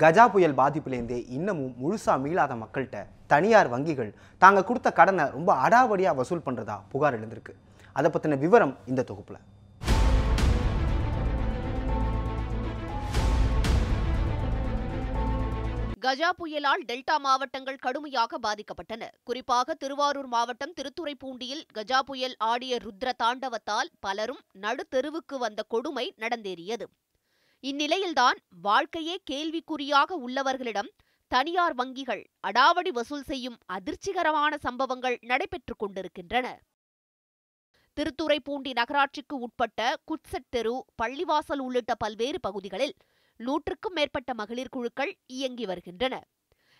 கஜா புயல் பாதிப்புலேருந்தே இன்னமும் முழுசா மீளாத மக்கள்கிட்ட தனியார் வங்கிகள் தாங்க கொடுத்த கடனை ரொம்ப அடாவடியாக வசூல் பண்ணுறதா புகார் எழுந்திருக்கு. அதை பற்றின விவரம் இந்த தொகுப்பில். கஜா புயலால் டெல்டா மாவட்டங்கள் கடுமையாக பாதிக்கப்பட்டன. குறிப்பாக திருவாரூர் மாவட்டம் திருத்துறைப்பூண்டியில் கஜா புயல் ஆடிய ருத்ர தாண்டவத்தால் பலரும் நடுத்தெருவுக்கு வந்த கொடுமை நடந்தேறியது. இந்நிலையில்தான் வாழ்க்கையே கேள்விக்குறியாக உள்ளவர்களிடம் தனியார் வங்கிகள் அடாவடி வசூல் செய்யும் அதிர்ச்சிகரமான சம்பவங்கள் நடைபெற்றுக் கொண்டிருக்கின்றன. திருத்துறைப்பூண்டி நகராட்சிக்கு உட்பட்ட குட்செட் தெரு, பள்ளிவாசல் உள்ளிட்ட பல்வேறு பகுதிகளில் 100க்கும் மேற்பட்ட மகளிர் குழுக்கள் இயங்கி வருகின்றன.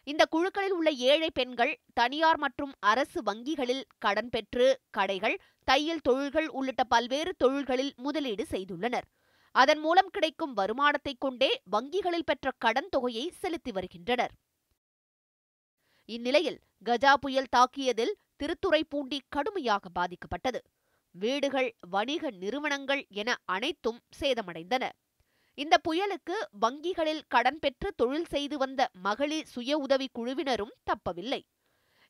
இந்த குழுக்களில் உள்ள ஏழை பெண்கள் தனியார் மற்றும் அரசு வங்கிகளில் கடன் பெற்று கடைகள், தையல் தொழில்கள் உள்ளிட்ட பல்வேறு தொழில்களில் முதலீடு செய்துள்ளனர். அதன் மூலம் கிடைக்கும் வருமானத்தை கொண்டே வங்கிகளில் பெற்ற கடன் தொகையை செலுத்தி வருகின்றனர். இந்நிலையில் கஜா புயல் தாக்கியதில் திருத்துறைப்பூண்டி கடுமையாக பாதிக்கப்பட்டது. வீடுகள், வணிக நிறுவனங்கள் என அனைத்தும் சேதமடைந்தன. இந்த புயலுக்கு வங்கிகளில் கடன் பெற்று தொழில் செய்து வந்த மகளிர் சுய உதவி குழுவினரும் தப்பவில்லை.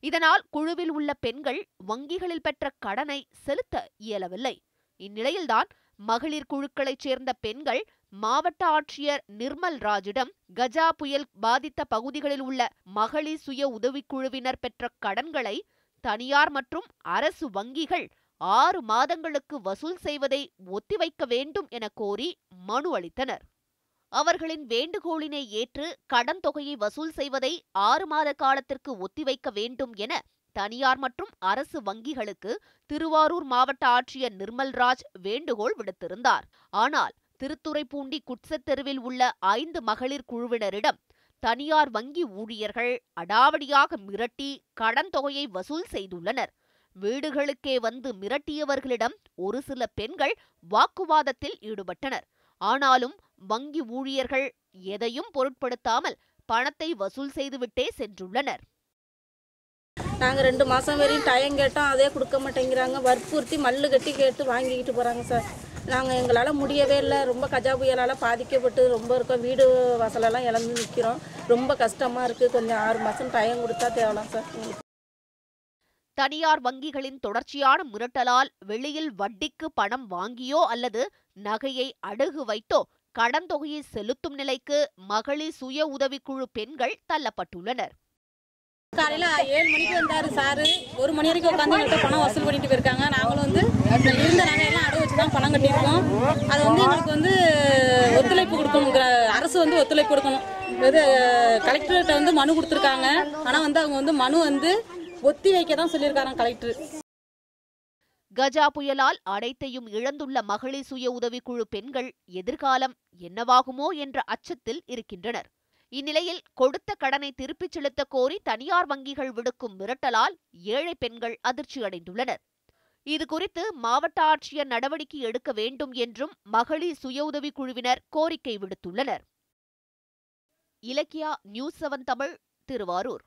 இதனால் குழுவில் உள்ள பெண்கள் வங்கிகளில் பெற்ற கடனை செலுத்த இயலவில்லை. இந்நிலையில்தான் மகளிர் குழுக்களைச் சேர்ந்த பெண்கள் மாவட்ட ஆட்சியர் நிர்மல் ராஜிடம் கஜா புயல் பாதித்த பகுதிகளில் உள்ள மகளிர் சுய உதவிக்குழுவினர் பெற்ற கடன்களை தனியார் மற்றும் அரசு வங்கிகள் 6 மாதங்களுக்கு வசூல் செய்வதை ஒத்திவைக்க வேண்டும் என கோரி மனு அளித்தனர். அவர்களின் வேண்டுகோளினை ஏற்று கடன் தொகையை வசூல் செய்வதை 6 மாத காலத்திற்கு ஒத்திவைக்க வேண்டும் என தனியார் மற்றும் அரசு வங்கிகளுக்கு திருவாரூர் மாவட்ட ஆட்சியர் நிர்மல்ராஜ் வேண்டுகோள் விடுத்திருந்தார். ஆனால் திருத்துறைப்பூண்டி குட்செட் தெருவில் உள்ள 5 மகளிர் குழுவினரிடம் தனியார் வங்கி ஊழியர்கள் அடாவடியாக மிரட்டி கடன் தொகையை வசூல் செய்துள்ளனர். வீடுகளுக்கே வந்து மிரட்டியவர்களிடம் ஒரு சில பெண்கள் வாக்குவாதத்தில் ஈடுபட்டனர். ஆனாலும் வங்கி ஊழியர்கள் எதையும் பொருட்படுத்தாமல் பணத்தை வசூல் செய்துவிட்டே சென்றுள்ளனர். நாங்கள் 2 மாதம் வரையும் டைம் கேட்டோம், அதே கொடுக்க மாட்டேங்கிறாங்க. வற்புறுத்தி மல்லு கட்டி கேட்டு வாங்கிக்கிட்டு போகிறாங்க சார். நாங்கள் எங்களால் முடியவே இல்லை. ரொம்ப கஜா புயலால் பாதிக்கப்பட்டு ரொம்ப இருக்கோம். வீடு வாசலெல்லாம் இழந்து நிற்கிறோம். ரொம்ப கஷ்டமாக இருக்குது. கொஞ்சம் 6 மாதம் டைம் கொடுத்தா தேவலாம் சார். தனியார் வங்கிகளின் தொடர்ச்சியான மிரட்டலால் வெளியில் வட்டிக்கு பணம் வாங்கியோ அல்லது நகையை அடகு வைத்தோ கடன் தொகையை செலுத்தும் நிலைக்கு மகளிர் சுய உதவிக்குழு பெண்கள் தள்ளப்பட்டுள்ளனர். காலையில் 7 மணிக்கு வந்தார் சாரு. 1 மணி வரைக்கும் உட்காந்து எங்கள்கிட்ட பணம் வசூல் பண்ணிட்டு போயிருக்காங்க. நாங்களும் இருந்த நகையெல்லாம் அடகு வச்சு தான் பணம் கட்டியிருக்கோம். அதை எங்களுக்கு ஒத்துழைப்பு கொடுக்கணுங்கிற அரசு ஒத்துழைப்பு கொடுக்கணும். கலெக்டர்கிட்ட மனு கொடுத்துருக்காங்க. ஆனால் அவங்க மனு ஒத்தி வைக்க தான் சொல்லியிருக்காங்க கலெக்டர். கஜா புயலால் அனைத்தையும் இழந்துள்ள மகளிர் சுய உதவிக்குழு பெண்கள் எதிர்காலம் என்னவாகுமோ என்ற அச்சத்தில் இருக்கின்றனர். இந்நிலையில் கொடுத்த கடனை திருப்பிச் செலுத்த கோரி தனியார் வங்கிகள் விடுக்கும் மிரட்டலால் ஏழை பெண்கள் அதிர்ச்சியடைந்துள்ளனர். இதுகுறித்து மாவட்ட ஆட்சியர் நடவடிக்கை எடுக்க வேண்டும் என்றும் மகளிர் சுய உதவிக்குழுவினர் கோரிக்கை விடுத்துள்ளனர். இலக்கியா, நியூஸ் 7 தமிழ், திருவாரூர்.